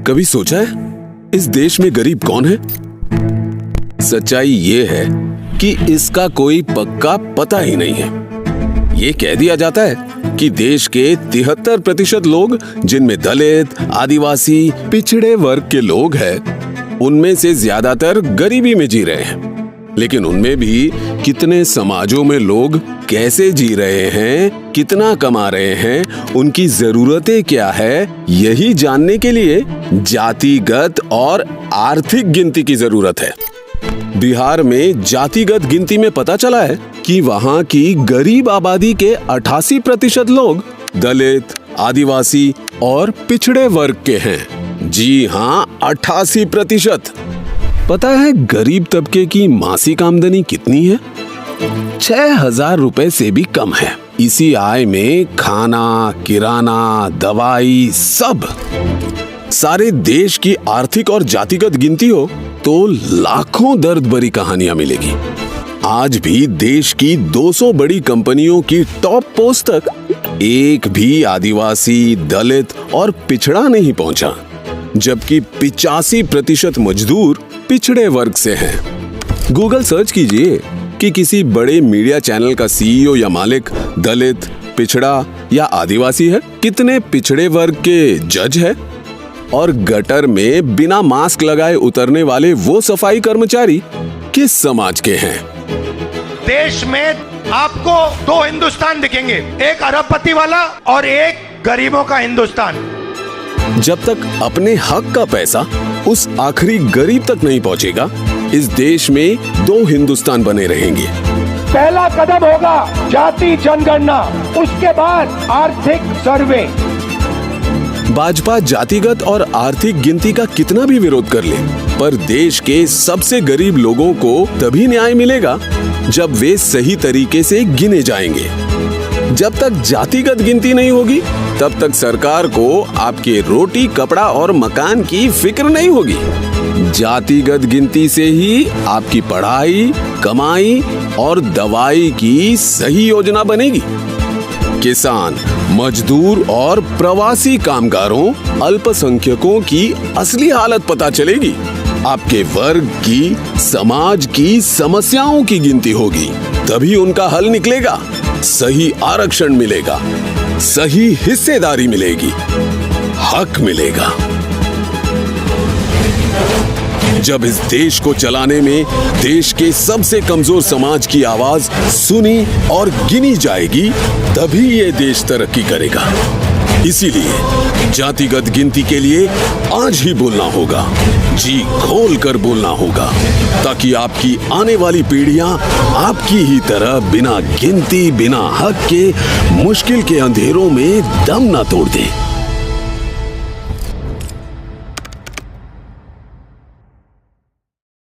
कभी सोचा है इस देश में गरीब कौन है? सच्चाई ये है कि इसका कोई पक्का पता ही नहीं है। ये कह दिया जाता है कि देश के 73% लोग, जिनमें दलित, आदिवासी, पिछड़े वर्ग के लोग हैं, उनमें से ज्यादातर गरीबी में जी रहे हैं। लेकिन उनमें भी कितने समाजों में लोग कैसे जी रहे हैं, कितना कमा रहे हैं, उनकी जरूरतें क्या है, यही जानने के लिए जातिगत और आर्थिक गिनती की जरूरत है। बिहार में जातिगत गिनती में पता चला है कि वहां की गरीब आबादी के 88% लोग दलित, आदिवासी और पिछड़े वर्ग के हैं। जी हाँ, 88%। पता है गरीब तबके की मासिक आमदनी कितनी है? 6,000 रुपए से भी कम है। इसी आय में खाना, किराना, दवाई सब। सारे देश की आर्थिक और जातिगत गिनती हो तो लाखों दर्द भरी कहानियां मिलेगी। आज भी देश की 200 बड़ी कंपनियों की टॉप पोस्ट तक एक भी आदिवासी, दलित और पिछड़ा नहीं पहुंचा, जबकि 85% मजदूर पिछड़े वर्ग से हैं। गूगल सर्च कीजिए कि किसी बड़े मीडिया चैनल का सीईओ या मालिक दलित, पिछड़ा या आदिवासी है? कितने पिछड़े वर्ग के जज है? और गटर में बिना मास्क लगाए उतरने वाले वो सफाई कर्मचारी किस समाज के हैं? देश में आपको 2 हिंदुस्तान दिखेंगे, एक अरबपति वाला और एक गरीबों का हिंदुस्तान। जब तक अपने हक का पैसा उस आखिरी गरीब तक नहीं पहुंचेगा, इस देश में 2 हिंदुस्तान बने रहेंगे। पहला कदम होगा जाति जनगणना, उसके बाद आर्थिक सर्वे। भाजपा जातिगत और आर्थिक गिनती का कितना भी विरोध कर ले, पर देश के सबसे गरीब लोगों को तभी न्याय मिलेगा जब वे सही तरीके से गिने जाएंगे। जब तक जातिगत गिनती नहीं होगी, तब तक सरकार को आपके रोटी, कपड़ा और मकान की फिक्र नहीं होगी। जातिगत गिनती से ही आपकी पढ़ाई, कमाई और दवाई की सही योजना बनेगी। किसान, मजदूर और प्रवासी कामगारों, अल्पसंख्यकों की असली हालत पता चलेगी। आपके वर्ग की, समाज की समस्याओं की गिनती होगी, तभी उनका हल निकलेगा। सही आरक्षण मिलेगा, सही हिस्सेदारी मिलेगी, हक मिलेगा। जब इस देश को चलाने में देश के सबसे कमजोर समाज की आवाज सुनी और गिनी जाएगी, तभी ये देश तरक्की करेगा। इसीलिए जातिगत गिनती के लिए आज ही बोलना होगा, जी खोल कर बोलना होगा, ताकि आपकी आने वाली पीढ़ियां आपकी ही तरह बिना गिनती, बिना हक के मुश्किल के अंधेरों में दम न तोड़ दें।